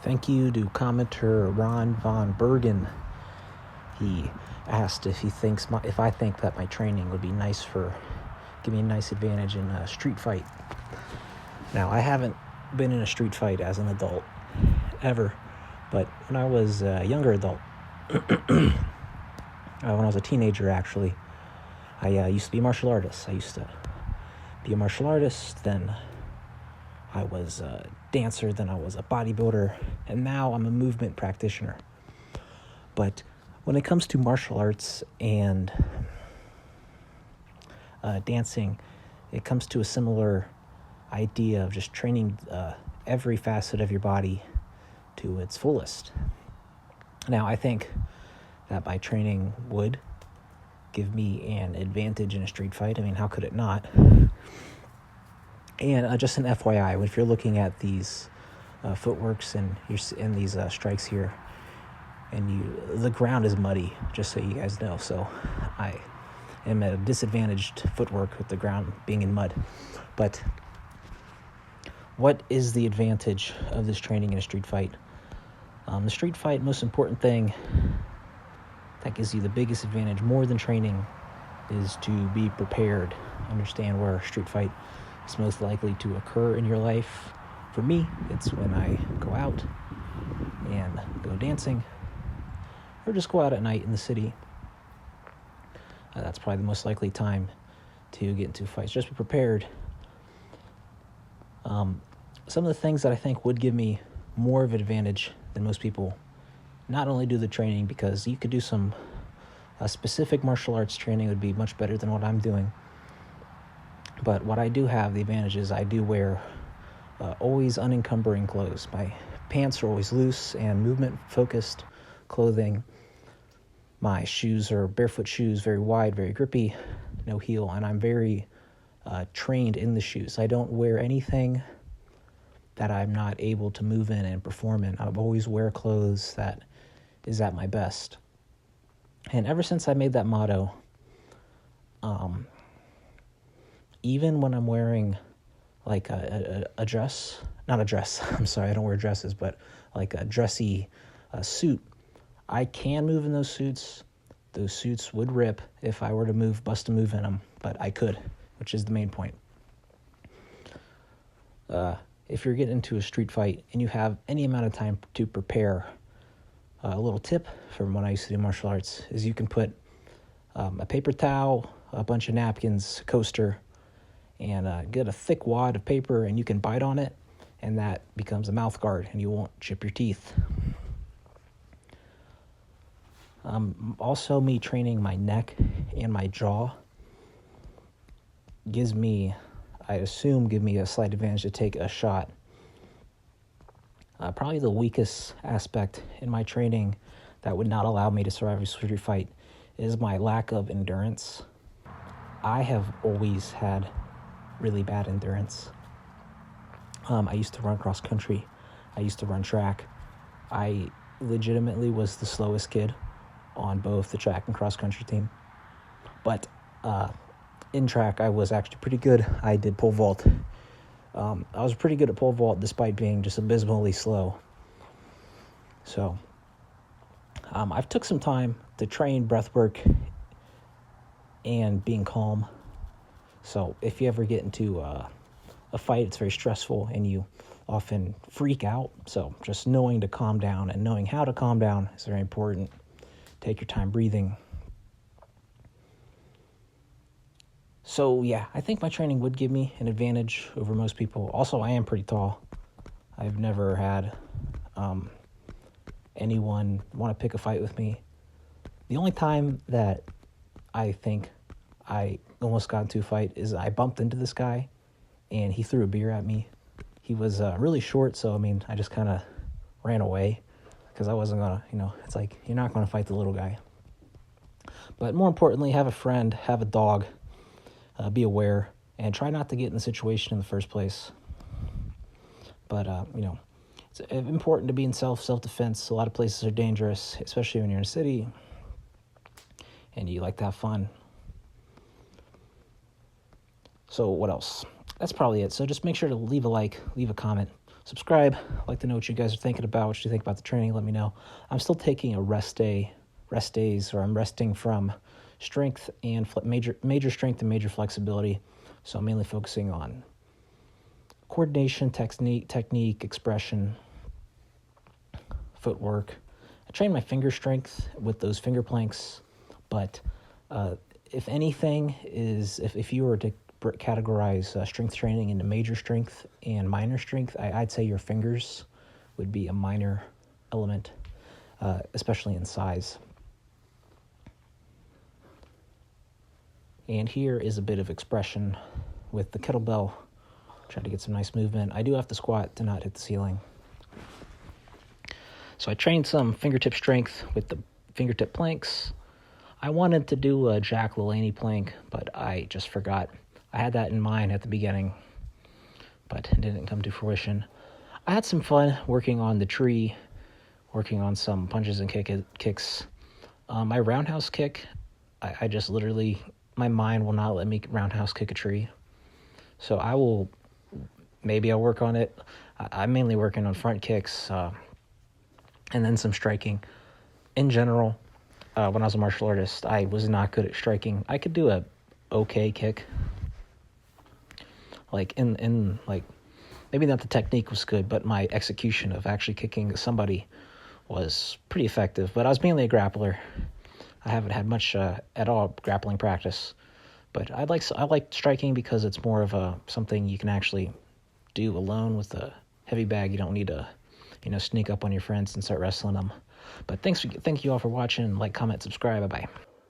Thank you to commenter Ron Von Bergen. He asked if I think that my training would be give me a nice advantage in a street fight. Now, I haven't been in a street fight as an adult ever, but when I was a younger adult, when I was a teenager actually, I used to be a martial artist. I used to be a martial artist, then I was a dancer, then I was a bodybuilder, and now I'm a movement practitioner. But when it comes to martial arts and dancing, it comes to a similar idea of just training every facet of your body to its fullest. Now, I think that my training would give me an advantage in a street fight. I mean, how could it not? And just an FYI, if you're looking at these footworks and these strikes here, and the ground is muddy, just so you guys know. So I am at a disadvantaged footwork with the ground being in mud. But what is the advantage of this training in a street fight? The street fight, most important thing that gives you the biggest advantage, more than training, is to be prepared. Understand where a street fight is most likely to occur in your life. For me, it's when I go out and go dancing, or just go out at night in the city. That's probably the most likely time to get into fights. Just be prepared. Some of the things that I think would give me more of an advantage than most people, not only do the training, because you could do some specific martial arts training would be much better than what I'm doing. But what I do have, the advantage is I do wear always unencumbering clothes. My pants are always loose and movement-focused clothing. My shoes are barefoot shoes, very wide, very grippy, no heel, and I'm very trained in the shoes. I don't wear anything that I'm not able to move in and perform in. I always wear clothes that is at my best. And ever since I made that motto, even when I'm wearing like a dress, not a dress, I'm sorry, I don't wear dresses, but like a dressy suit, I can move in those suits. Those suits would rip if I were to bust a move in them, but I could, which is the main point. If you're getting into a street fight and you have any amount of time to prepare, a little tip from when I used to do martial arts is you can put a paper towel, a bunch of napkins, a coaster, and get a thick wad of paper, and you can bite on it, and that becomes a mouth guard, and you won't chip your teeth. Also, me training my neck and my jaw give me a slight advantage to take a shot. Probably the weakest aspect in my training that would not allow me to survive a street fight is my lack of endurance. I have always had really bad endurance. I used to run cross country. I used to run track. I legitimately was the slowest kid on both the track and cross country team. But in track, I was actually pretty good. I did pole vault. I was pretty good at pole vault despite being just abysmally slow. So I've took some time to train breath work and being calm. So if you ever get into a fight, it's very stressful and you often freak out. So just knowing to calm down and knowing how to calm down is very important. Take your time breathing. So yeah, I think my training would give me an advantage over most people. Also, I am pretty tall. I've never had anyone want to pick a fight with me. The only time that I think I almost got into a fight is I bumped into this guy and he threw a beer at me. He was really short, so I just kind of ran away because I wasn't gonna, it's like you're not gonna fight the little guy. But more importantly, have a friend, have a dog. Be aware, and try not to get in the situation in the first place. But, it's important to be in self-defense. A lot of places are dangerous, especially when you're in a city, and you like to have fun. So what else? That's probably it. So just make sure to leave a like, leave a comment, subscribe. I'd like to know what you guys are thinking about, what you think about the training. Let me know. I'm still taking a rest days, or I'm resting from strength and major strength and major flexibility. So I'm mainly focusing on coordination, technique, expression, footwork. I train my finger strength with those finger planks, but if anything is, if you were to categorize strength training into major strength and minor strength, I'd say your fingers would be a minor element, especially in size. And here is a bit of expression with the kettlebell. Try to get some nice movement. I do have to squat to not hit the ceiling. So I trained some fingertip strength with the fingertip planks. I wanted to do a Jack LaLanne plank, but I just forgot. I had that in mind at the beginning, but it didn't come to fruition. I had some fun working on the tree, working on some punches and kicks. My roundhouse kick, I just literally, my mind will not let me roundhouse kick a tree. So maybe I'll work on it. I'm mainly working on front kicks, and then some striking. In general, when I was a martial artist, I was not good at striking. I could do a okay kick. Like like, maybe not the technique was good, but my execution of actually kicking somebody was pretty effective. But I was mainly a grappler. I haven't had much at all grappling practice. But I like striking because it's more of something you can actually do alone with a heavy bag. You don't need to, sneak up on your friends and start wrestling them. But thank you all for watching. Like, comment, subscribe. Bye-bye.